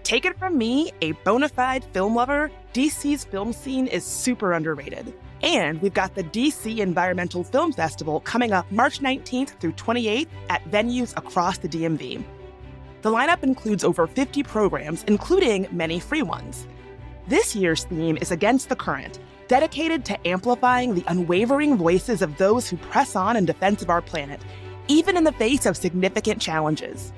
Take it from me, a bona fide film lover, DC's film scene is super underrated. And we've got the DC Environmental Film Festival coming up March 19th through 28th at venues across the DMV. The lineup includes over 50 programs, including many free ones. This year's theme is Against the Current, dedicated to amplifying the unwavering voices of those who press on in defense of our planet, even in the face of significant challenges.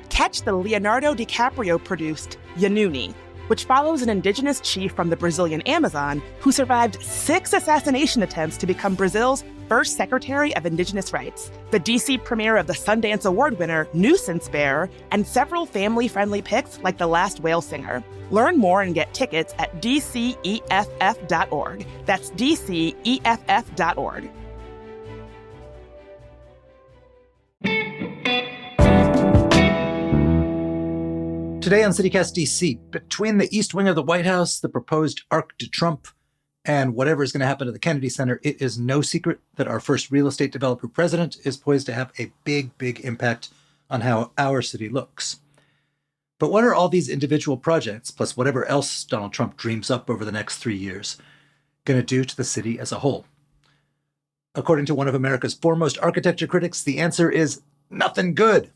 Catch the Leonardo DiCaprio-produced Yanuni, which follows an indigenous chief from the Brazilian Amazon who survived 6 assassination attempts to become Brazil's first Secretary of Indigenous Rights, the DC premiere of the Sundance Award winner Nuisance Bear, and several family-friendly picks like The Last Whale Singer. Learn more and get tickets at dceff.org. That's dceff.org. Today on CityCast DC, between the East Wing of the White House, the proposed arc to Trump, and whatever is going to happen to the Kennedy Center, it is no secret that our first real estate developer president is poised to have a big, big impact on how our city looks. But what are all these individual projects, plus whatever else Donald Trump dreams up over the next 3 years, going to do to the city as a whole? According to one of America's foremost architecture critics, the answer is nothing good.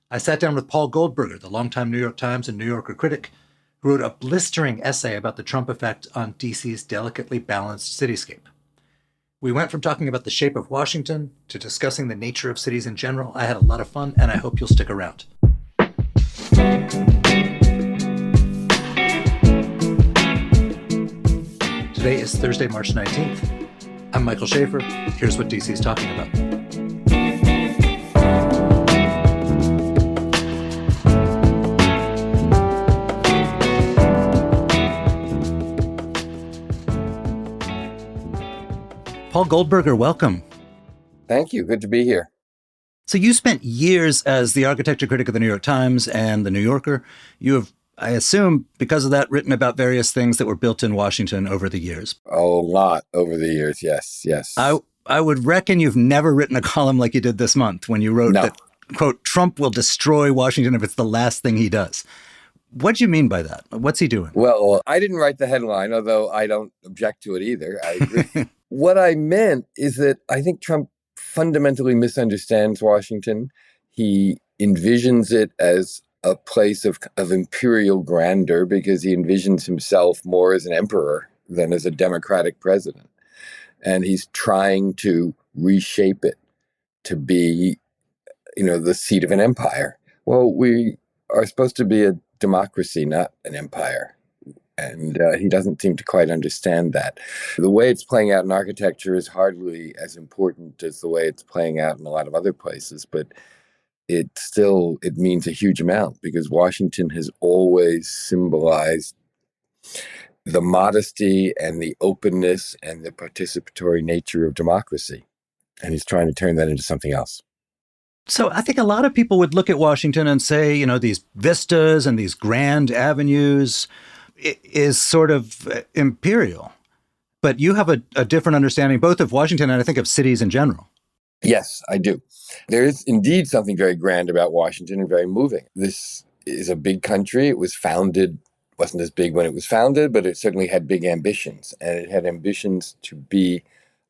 I sat down with Paul Goldberger, the longtime New York Times and New Yorker critic, who wrote a blistering essay about the Trump effect on DC's delicately balanced cityscape. We went from talking about the shape of Washington to discussing the nature of cities in general. I had a lot of fun, and I hope you'll stick around. Today is Thursday, March 19th. I'm Michael Schaefer. Here's what DC's talking about. Paul Goldberger, welcome. Thank you. Good to be here. So you spent years as the architecture critic of the New York Times and the New Yorker. You have, I assume, because of that, written about various things that were built in Washington over the years. A lot over the years, yes. I would reckon you've never written a column like you did this month when you wrote that, quote, Trump will destroy Washington if it's the last thing he does. What do you mean by that? What's he doing? Well, I didn't write the headline, although I don't object to it either. I agree. What I meant is that I think Trump fundamentally misunderstands Washington. He envisions it as a place of imperial grandeur because he envisions himself more as an emperor than as a democratic president. And he's trying to reshape it to be, the seat of an empire. Well, we are supposed to be a democracy, not an empire. And he doesn't seem to quite understand that. The way it's playing out in architecture is hardly as important as the way it's playing out in a lot of other places, but it means a huge amount because Washington has always symbolized the modesty and the openness and the participatory nature of democracy. And he's trying to turn that into something else. So I think a lot of people would look at Washington and say, these vistas and these grand avenues is sort of imperial. But you have a different understanding both of Washington and I think of cities in general. Yes, I do. There is indeed something very grand about Washington and very moving. This is a big country. It wasn't as big when it was founded, but it certainly had big ambitions. And it had ambitions to be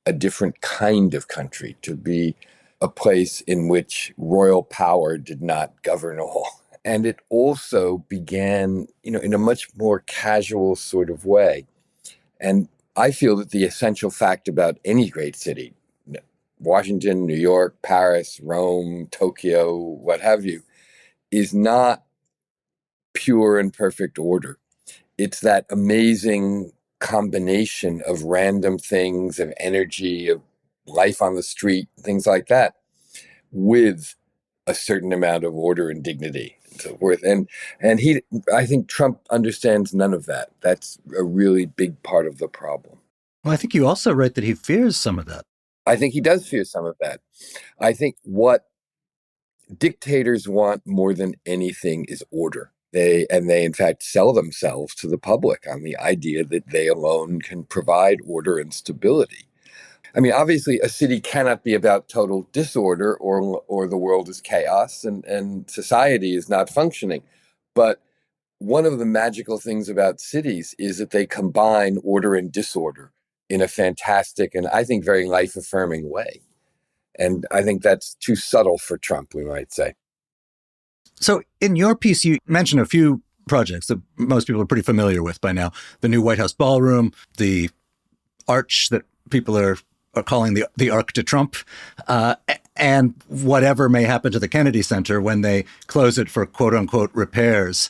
a different kind of country, to be a place in which royal power did not govern all. And it also began, in a much more casual sort of way. And I feel that the essential fact about any great city, Washington, New York, Paris, Rome, Tokyo, what have you, is not pure and perfect order. It's that amazing combination of random things, of energy, of life on the street, things like that, with a certain amount of order and dignity and so forth. And I think Trump understands none of that. That's a really big part of the problem. Well, I think you also write that he fears some of that. I think he does fear some of that. I think what dictators want more than anything is order. They in fact sell themselves to the public on the idea that they alone can provide order and stability. I mean, obviously, a city cannot be about total disorder or the world is chaos and society is not functioning. But one of the magical things about cities is that they combine order and disorder in a fantastic and I think very life-affirming way. And I think that's too subtle for Trump, we might say. So in your piece, you mentioned a few projects that most people are pretty familiar with by now. The new White House ballroom, the arch that people are calling the Arc de Trump, and whatever may happen to the Kennedy Center when they close it for quote unquote repairs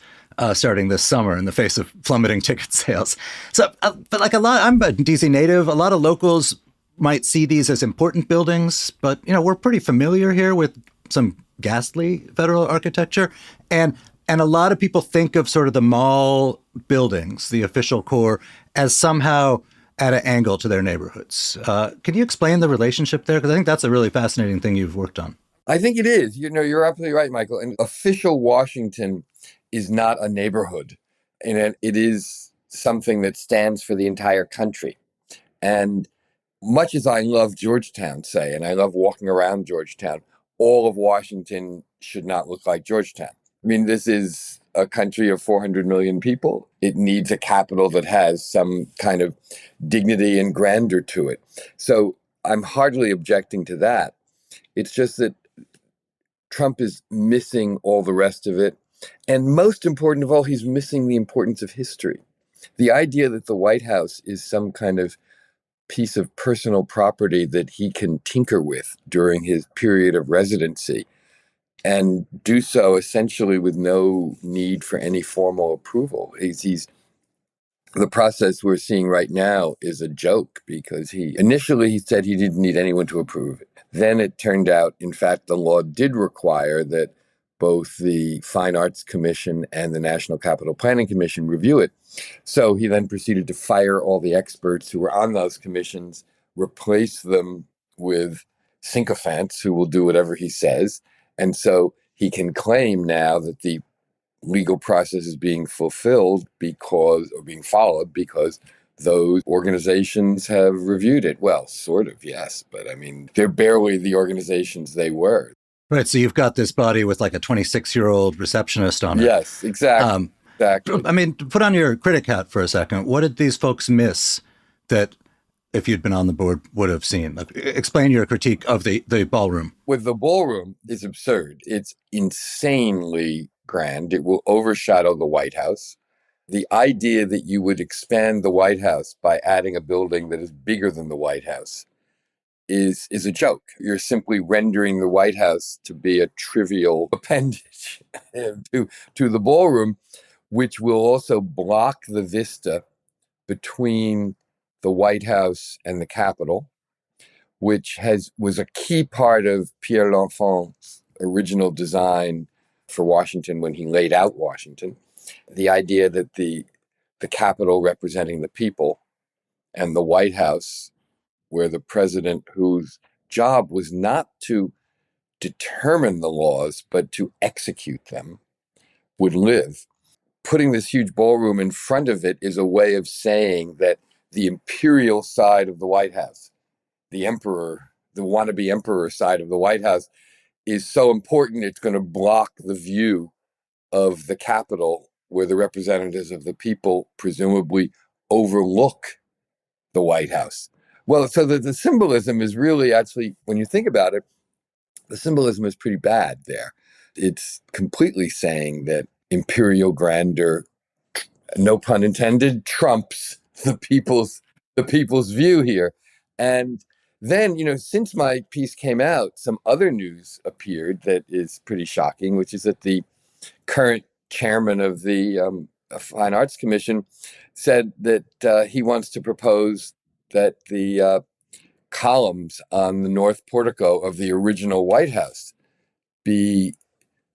starting this summer in the face of plummeting ticket sales. So, but like I'm a DC native. A lot of locals might see these as important buildings, but we're pretty familiar here with some ghastly federal architecture, and a lot of people think of sort of the mall buildings, the official core, as somehow at an angle to their neighborhoods. Can you explain the relationship there? Because I think that's a really fascinating thing you've worked on. I think it is. You're absolutely right, Michael. And official Washington is not a neighborhood, and it is something that stands for the entire country. And much as I love Georgetown, say, and I love walking around Georgetown, all of Washington should not look like Georgetown. I mean, this is a country of 400 million people. It needs a capital that has some kind of dignity and grandeur to it. So I'm hardly objecting to that. It's just that Trump is missing all the rest of it. And most important of all, he's missing the importance of history. The idea that the White House is some kind of piece of personal property that he can tinker with during his period of residency and do so essentially with no need for any formal approval. He's the process we're seeing right now is a joke because initially he said he didn't need anyone to approve it. Then it turned out, in fact, the law did require that both the Fine Arts Commission and the National Capital Planning Commission review it. So he then proceeded to fire all the experts who were on those commissions, replace them with sycophants who will do whatever he says. And so he can claim now that the legal process is being fulfilled being followed because those organizations have reviewed it. Well, sort of, yes. But I mean, they're barely the organizations they were. Right. So you've got this body with like a 26-year-old receptionist on it. Yes, exactly. Exactly. I mean, put on your critic hat for a second. What did these folks miss that, if you'd been on the board, would have seen? Like, explain your critique of the ballroom. With the ballroom, it's absurd. It's insanely grand. It will overshadow the White House. The idea that you would expand the White House by adding a building that is bigger than the White House is a joke. You're simply rendering the White House to be a trivial appendage to the ballroom, which will also block the vista between the White House and the Capitol, which was a key part of Pierre L'Enfant's original design for Washington when he laid out Washington. The idea that the Capitol representing the people and the White House, where the president, whose job was not to determine the laws, but to execute them, would live. Putting this huge ballroom in front of it is a way of saying that the imperial side of the White House, the emperor, the wannabe emperor side of the White House, is so important it's going to block the view of the Capitol, where the representatives of the people presumably overlook the White House. Well, so the symbolism is really, actually, when you think about it, the symbolism is pretty bad there. It's completely saying that imperial grandeur, no pun intended, trumps the people's view here. And then, since my piece came out, some other news appeared that is pretty shocking, which is that the current chairman of the Fine Arts Commission said that he wants to propose that the columns on the north portico of the original White House be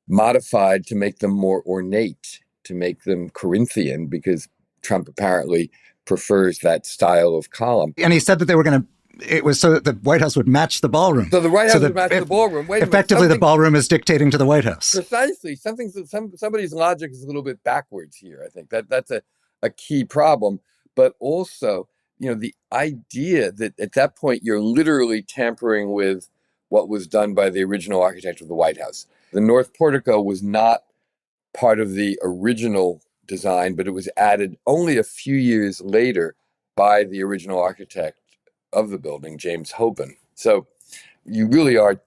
modified to make them more ornate, to make them Corinthian, because Trump apparently prefers that style of column. And he said that it was so that the White House would match the ballroom. So the White House would match the ballroom. Wait effectively, the ballroom is dictating to the White House. Precisely. Somebody's logic is a little bit backwards here. I think that's a key problem. But also, the idea that at that point you're literally tampering with what was done by the original architect of the White House. The North Portico was not part of the original design, but it was added only a few years later by the original architect of the building, James Hoban. So you really are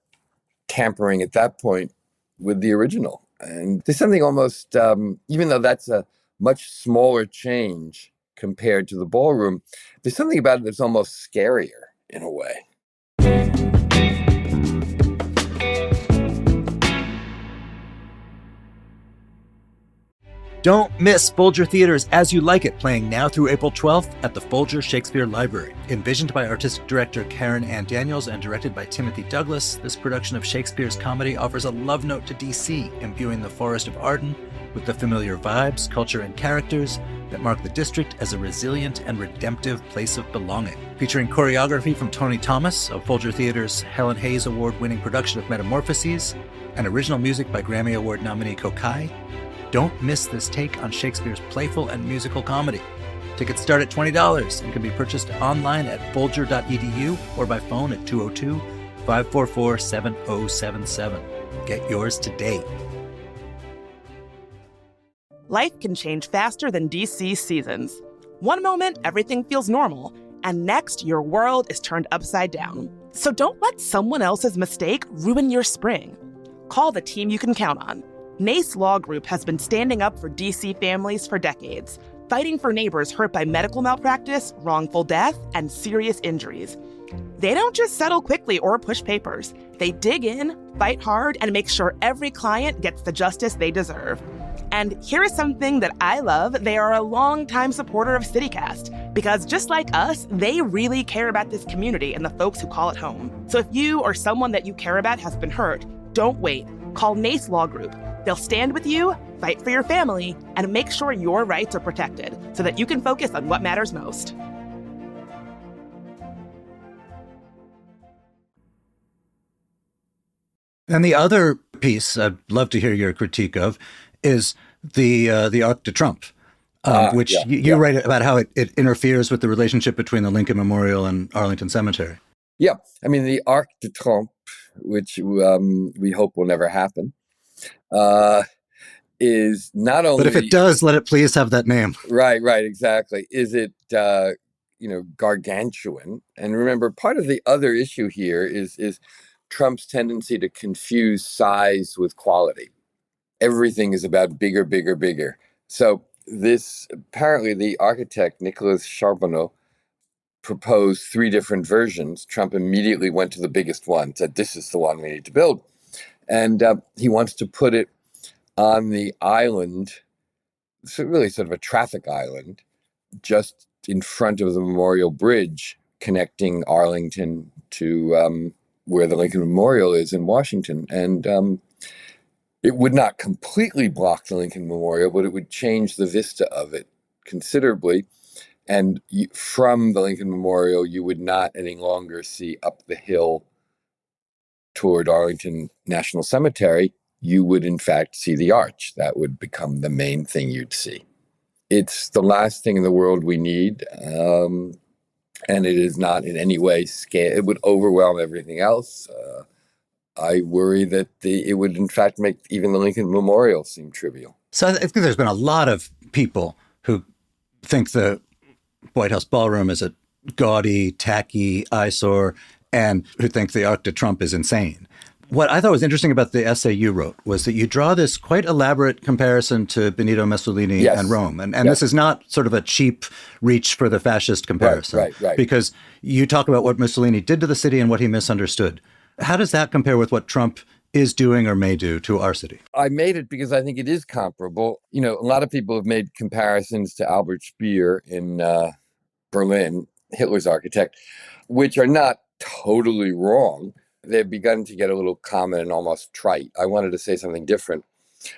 tampering at that point with the original. And there's something almost, even though that's a much smaller change compared to the ballroom, there's something about it that's almost scarier in a way. Don't miss Folger Theater's As You Like It, playing now through April 12th at the Folger Shakespeare Library. Envisioned by artistic director Karen Ann Daniels and directed by Timothy Douglas, this production of Shakespeare's comedy offers a love note to DC, imbuing the Forest of Arden with the familiar vibes, culture, and characters that mark the district as a resilient and redemptive place of belonging. Featuring choreography from Tony Thomas of Folger Theater's Helen Hayes Award-winning production of Metamorphoses, and original music by Grammy Award nominee Kokai, don't miss this take on Shakespeare's playful and musical comedy. Tickets start at $20 and can be purchased online at folger.edu or by phone at 202-544-7077. Get yours today. Life can change faster than DC seasons. One moment, everything feels normal, and next, your world is turned upside down. So don't let someone else's mistake ruin your spring. Call the team you can count on. NACE Law Group has been standing up for DC families for decades, fighting for neighbors hurt by medical malpractice, wrongful death, and serious injuries. They don't just settle quickly or push papers. They dig in, fight hard, and make sure every client gets the justice they deserve. And here is something that I love. They are a longtime supporter of CityCast, because just like us, they really care about this community and the folks who call it home. So if you or someone that you care about has been hurt, don't wait. Call NACE Law Group. They'll stand with you, fight for your family, and make sure your rights are protected so that you can focus on what matters most. And the other piece I'd love to hear your critique of is the Arc de Trump, which you write about how it interferes with the relationship between the Lincoln Memorial and Arlington Cemetery. Yeah, I mean, the Arc de Trump, which we hope will never happen, is not only... But if it does, let it please have that name. Right, exactly. Is it, gargantuan? And remember, part of the other issue here is Trump's tendency to confuse size with quality. Everything is about bigger, bigger, bigger. So apparently the architect, Nicolas Charbonneau, proposed 3 different versions. Trump immediately went to the biggest one, said, this is the one we need to build. And he wants to put it on the island, so really sort of a traffic island, just in front of the Memorial Bridge, connecting Arlington to where the Lincoln Memorial is in Washington. And it would not completely block the Lincoln Memorial, but it would change the vista of it considerably. And from the Lincoln Memorial, you would not any longer see up the hill toward Arlington National Cemetery. You would, in fact, see the arch. That would become the main thing you'd see. It's the last thing in the world we need, and it is not in any way scale. It would overwhelm everything else. I worry that it would, in fact, make even the Lincoln Memorial seem trivial. So I think there's been a lot of people who think the White House ballroom is a gaudy, tacky eyesore, and who think the Arc de Trump is insane. What I thought was interesting about the essay you wrote was that you draw this quite elaborate comparison to Benito Mussolini and Rome. And this is not sort of a cheap reach for the fascist comparison. Right. Because you talk about what Mussolini did to the city and what he misunderstood. How does that compare with what Trump is doing or may do to our city? I made it because I think it is comparable. You know, a lot of people have made comparisons to Albert Speer in Berlin, Hitler's architect, which are not totally wrong. They've begun to get a little common and almost trite. I wanted to say something different.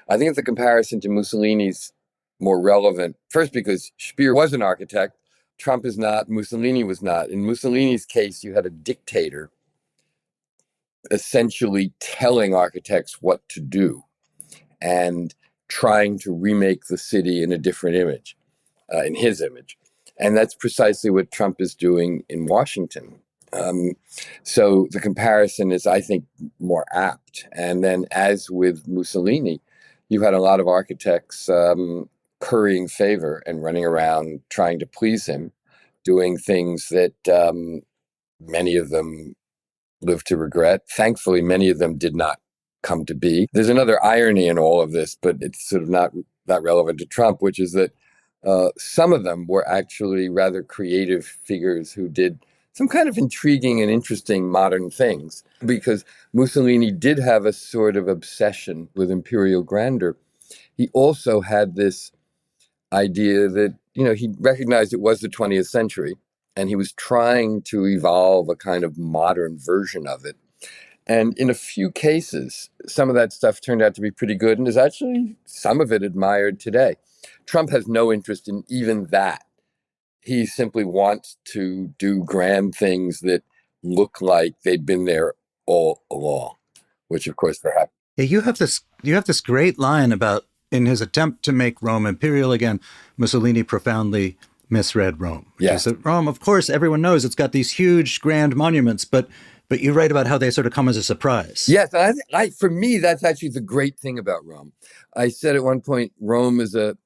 I think the comparison to Mussolini's more relevant, first because Speer was an architect, Trump is not, Mussolini was not. In Mussolini's case, you had a dictator essentially telling architects what to do and trying to remake the city in a different image, in his image. And that's precisely what Trump is doing in Washington. So the comparison is, I think, more apt. And then, as with Mussolini, you had a lot of architects currying favor and running around trying to please him, doing things that many of them live to regret. Thankfully, many of them did not come to be. There's another irony in all of this, but it's sort of not that relevant to Trump, which is that some of them were actually rather creative figures who did some kind of intriguing and interesting modern things, because Mussolini did have a sort of obsession with imperial grandeur. He also had this idea that, he recognized it was the 20th century, and he was trying to evolve a kind of modern version of it. And in a few cases, some of that stuff turned out to be pretty good, and is actually some of it admired today. Trump has no interest in even that. He simply wants to do grand things that look like they've been there all along, which of course they're happy. Yeah, you have this great line about, in his attempt to make Rome imperial again, Mussolini profoundly misread Rome. Yes. That Rome, of course, everyone knows it's got these huge grand monuments, but you write about how they sort of come as a surprise. Yes, for me, that's actually the great thing about Rome. I said at one point, Rome is a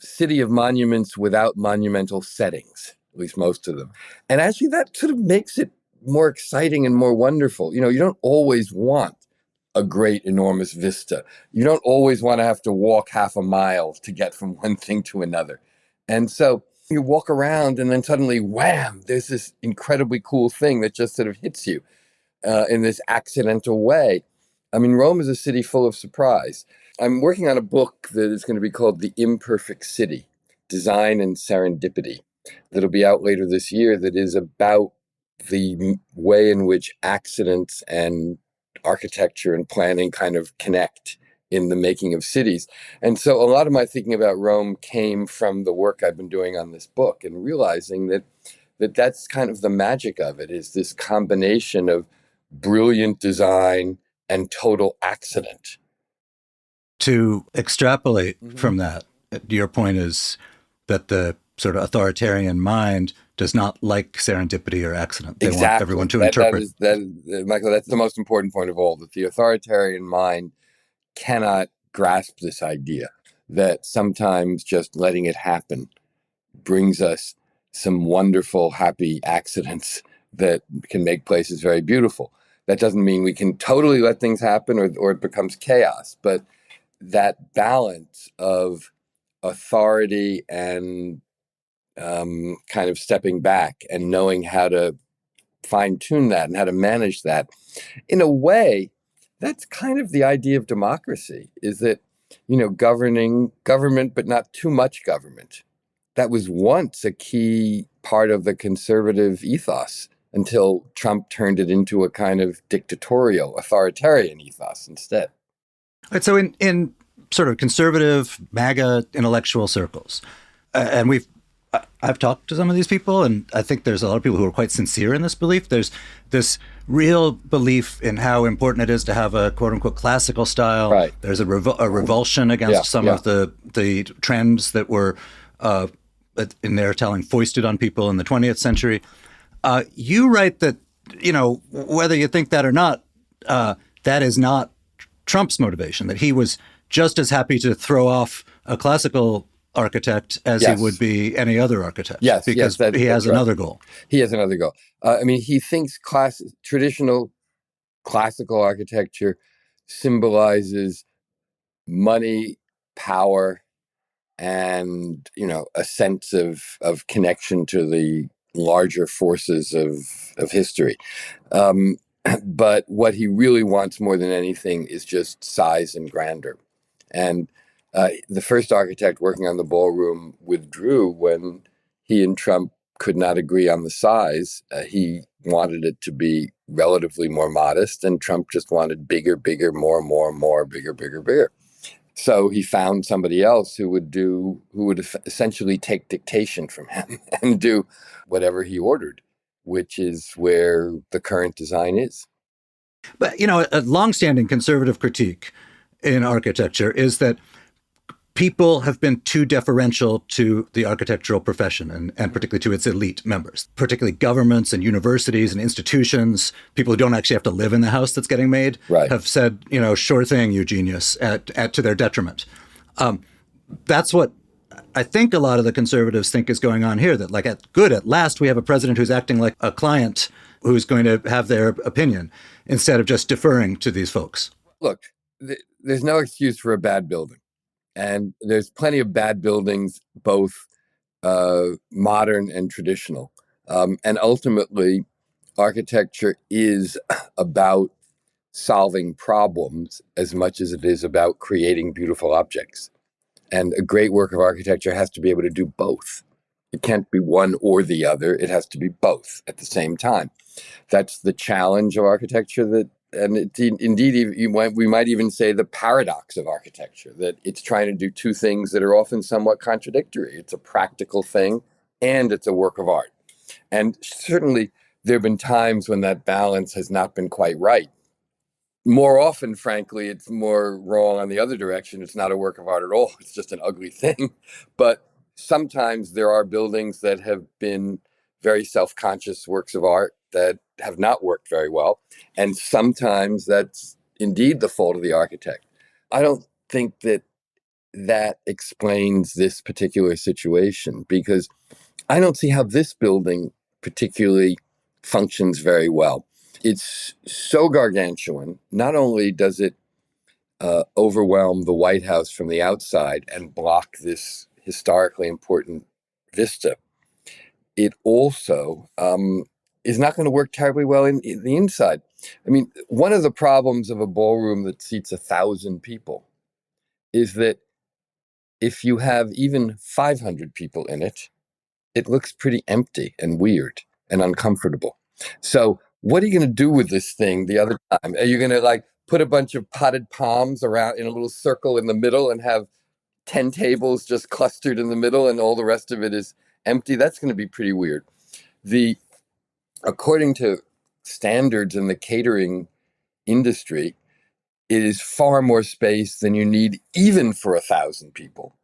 city of monuments without monumental settings, at least most of them. And actually that sort of makes it more exciting and more wonderful. You don't always want a great, enormous vista. You don't always want to have to walk half a mile to get from one thing to another. And so you walk around and then suddenly, wham, there's this incredibly cool thing that just sort of hits you in this accidental way. I mean, Rome is a city full of surprise. I'm working on a book that is going to be called The Imperfect City, Design and Serendipity, that'll be out later this year, that is about the way in which accidents and architecture and planning kind of connect in the making of cities. And so a lot of my thinking about Rome came from the work I've been doing on this book, and realizing that that's kind of the magic of it, is this combination of brilliant design and total accident. To extrapolate from that, your point is that the sort of authoritarian mind does not like serendipity or accident. They want everyone to interpret. Michael, that's the most important point of all, that the authoritarian mind cannot grasp this idea that sometimes just letting it happen brings us some wonderful, happy accidents that can make places very beautiful. That doesn't mean we can totally let things happen or it becomes chaos, but that balance of authority and kind of stepping back and knowing how to fine tune that and how to manage that, in a way, that's kind of the idea of democracy, is that, governing government, but not too much government. That was once a key part of the conservative ethos until Trump turned it into a kind of dictatorial, authoritarian ethos instead. Right, so in sort of conservative MAGA intellectual circles, and I've talked to some of these people, and I think there's a lot of people who are quite sincere in this belief. There's this real belief in how important it is to have a quote unquote classical style. Right. There's a revulsion against some of the trends that were, in their telling, foisted on people in the 20th century. You write that, whether you think that or not, that is not Trump's motivation, that he was just as happy to throw off a classical architect as he would be any other architect. Yes, because he has another goal. He has another goal. He thinks traditional classical architecture symbolizes money, power, and a sense of connection to the larger forces of history. But what he really wants more than anything is just size and grandeur. And the first architect working on the ballroom withdrew when he and Trump could not agree on the size. He wanted it to be relatively more modest, and Trump just wanted bigger, more, bigger. So he found somebody else who would essentially take dictation from him and do whatever he ordered, which is where the current design is. But, a longstanding conservative critique in architecture is that people have been too deferential to the architectural profession and particularly to its elite members, particularly governments and universities and institutions. People who don't actually have to live in the house that's getting made have said, sure thing, you genius, to their detriment. That's what I think a lot of the conservatives think is going on here, that like, at last we have a president who's acting like a client who's going to have their opinion instead of just deferring to these folks. Look, there's no excuse for a bad building. And there's plenty of bad buildings, both modern and traditional. And ultimately, architecture is about solving problems as much as it is about creating beautiful objects. And a great work of architecture has to be able to do both. It can't be one or the other. It has to be both at the same time. That's the challenge of architecture, and indeed, we might even say the paradox of architecture, that it's trying to do two things that are often somewhat contradictory. It's a practical thing and it's a work of art. And certainly there have been times when that balance has not been quite right. More often, frankly, it's more wrong on the other direction. It's not a work of art at all. It's just an ugly thing. But sometimes there are buildings that have been very self-conscious works of art that have not worked very well. And sometimes that's indeed the fault of the architect. I don't think that explains this particular situation, because I don't see how this building particularly functions very well. It's so gargantuan. Not only does it overwhelm the White House from the outside and block this historically important vista, it also is not going to work terribly well in the inside. I mean, one of the problems of a ballroom that seats 1,000 people is that if you have even 500 people in it, it looks pretty empty and weird and uncomfortable. So what are you going to do with this thing the other time? Are you going to like put a bunch of potted palms around in a little circle in the middle and have 10 tables just clustered in the middle and all the rest of it is empty? That's going to be pretty weird. According to standards in the catering industry, it is far more space than you need even for 1,000 people.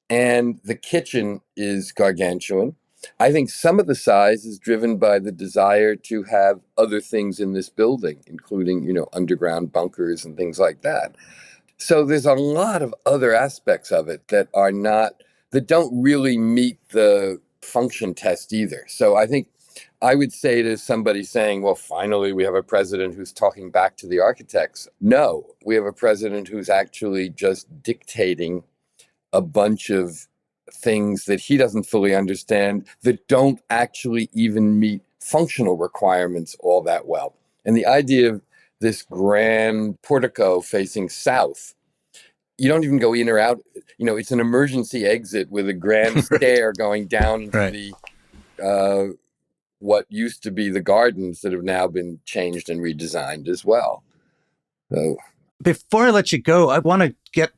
And the kitchen is gargantuan. I think some of the size is driven by the desire to have other things in this building, including, underground bunkers and things like that. So there's a lot of other aspects of it that don't really meet the function test either. So I think I would say to somebody saying, well, finally, we have a president who's talking back to the architects. No, we have a president who's actually just dictating a bunch of things that he doesn't fully understand, that don't actually even meet functional requirements all that well. And the idea of this grand portico facing south, you don't even go in or out. It's an emergency exit with a grand stair going down into the what used to be the gardens that have now been changed and redesigned as well. So, before I let you go, I want to get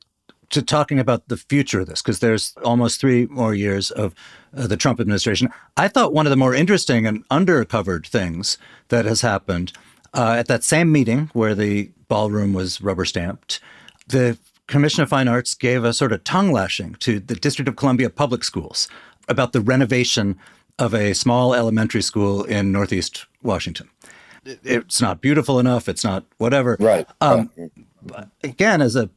to talking about the future of this, because there's almost 3 more years of the Trump administration. I thought one of the more interesting and undercovered things that has happened at that same meeting where the ballroom was rubber stamped, the Commission of Fine Arts gave a sort of tongue lashing to the District of Columbia public schools about the renovation of a small elementary school in Northeast Washington. It's not beautiful enough. It's not whatever. Right. Again, as a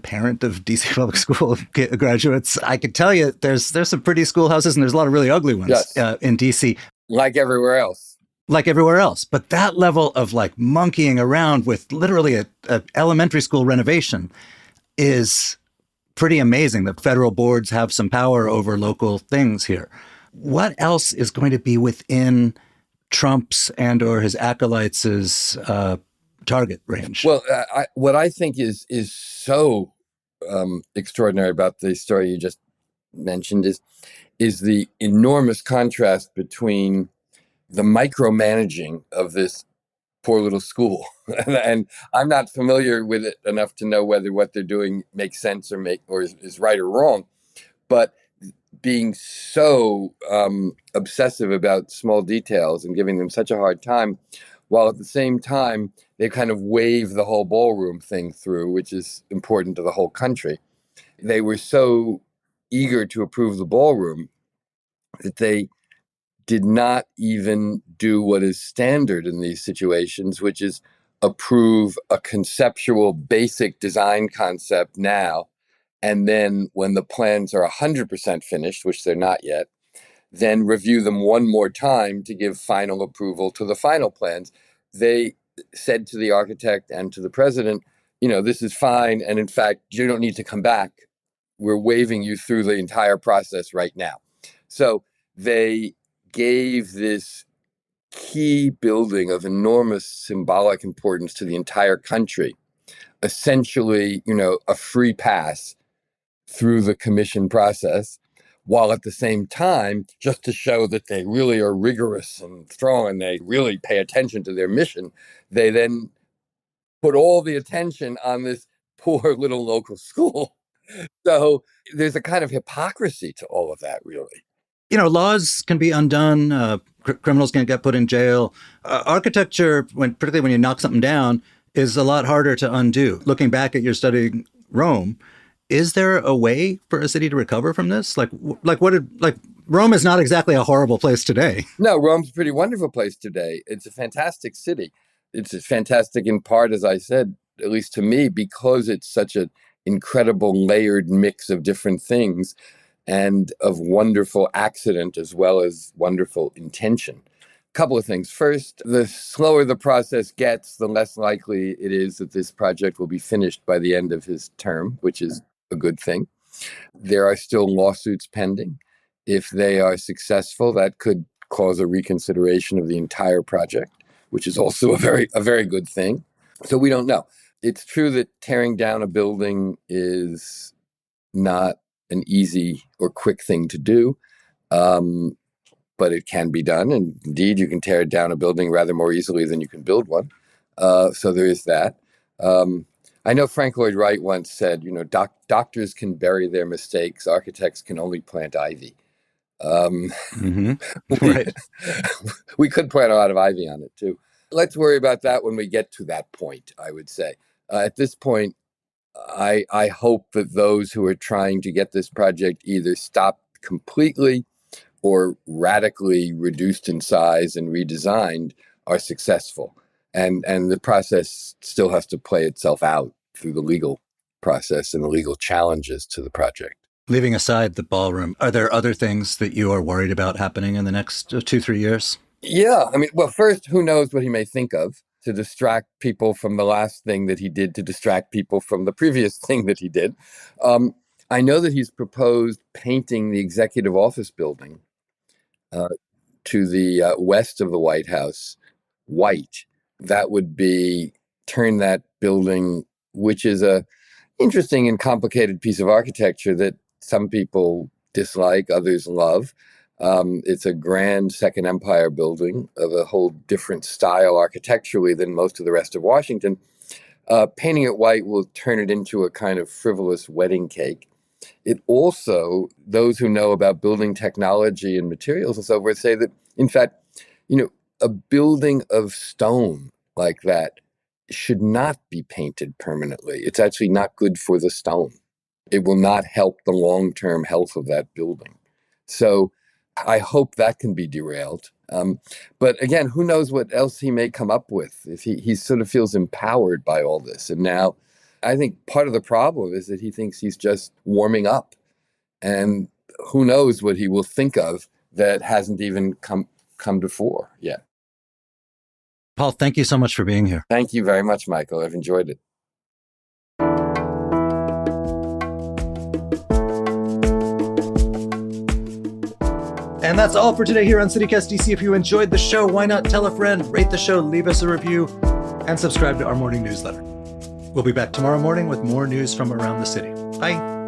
parent of DC public school graduates, I could tell you there's some pretty schoolhouses and there's a lot of really ugly ones in DC. Like everywhere else. But that level of like monkeying around with literally a elementary school renovation is pretty amazing. The federal boards have some power over local things here. What else is going to be within Trump's and or his acolytes' target range? Well, what I think is so extraordinary about the story you just mentioned is the enormous contrast between the micromanaging of this poor little school. And I'm not familiar with it enough to know whether what they're doing makes sense or is right or wrong. But being so obsessive about small details and giving them such a hard time, while at the same time, they kind of wave the whole ballroom thing through, which is important to the whole country. They were so eager to approve the ballroom that they did not even do what is standard in these situations, which is approve a conceptual basic design concept now And then when the plans are 100% finished, which they're not yet, then review them one more time to give final approval to the final plans. They said to the architect and to the president, this is fine. And in fact, you don't need to come back. We're waving you through the entire process right now. So they gave this key building of enormous symbolic importance to the entire country, essentially, a free pass through the commission process, while at the same time, just to show that they really are rigorous and strong and they really pay attention to their mission, they then put all the attention on this poor little local school. So there's a kind of hypocrisy to all of that, really. Laws can be undone. Criminals can get put in jail. Architecture, particularly when you knock something down, is a lot harder to undo. Looking back at your studying Rome, is there a way for a city to recover from this? Rome is not exactly a horrible place today. No, Rome's a pretty wonderful place today. It's a fantastic city. It's fantastic in part, as I said, at least to me, because it's such an incredible layered mix of different things and of wonderful accident as well as wonderful intention. A couple of things. First, the slower the process gets, the less likely it is that this project will be finished by the end of his term, which is a good thing. There are still lawsuits pending. If they are successful, that could cause a reconsideration of the entire project, which is also a very good thing. So we don't know. It's true that tearing down a building is not an easy or quick thing to do, but it can be done. And indeed, you can tear down a building rather more easily than you can build one. So there is that. I know Frank Lloyd Wright once said, doctors can bury their mistakes, architects can only plant ivy. Right. We could plant a lot of ivy on it too. Let's worry about that when we get to that point, I would say. At this point, I hope that those who are trying to get this project either stopped completely or radically reduced in size and redesigned are successful. And the process still has to play itself out through the legal process and the legal challenges to the project. Leaving aside the ballroom, are there other things that you are worried about happening in the next 2-3 years? Yeah. First, who knows what he may think of to distract people from the last thing that he did, to distract people from the previous thing that he did. I know that he's proposed painting the executive office building to the west of the White House white. That would be turn that building, which is a interesting and complicated piece of architecture that some people dislike, others love. It's a grand Second Empire building of a whole different style architecturally than most of the rest of Washington. Painting it white will turn it into a kind of frivolous wedding cake. It also, those who know about building technology and materials and so forth say that, in fact, a building of stone like that should not be painted permanently. It's actually not good for the stone. It will not help the long-term health of that building. So I hope that can be derailed. But again, who knows what else he may come up with if he sort of feels empowered by all this. And now I think part of the problem is that he thinks he's just warming up. And who knows what he will think of that hasn't even come to fore yet. Paul, thank you so much for being here. Thank you very much, Michael. I've enjoyed it. And that's all for today here on CityCast DC. If you enjoyed the show, why not tell a friend, rate the show, leave us a review, and subscribe to our morning newsletter. We'll be back tomorrow morning with more news from around the city. Bye.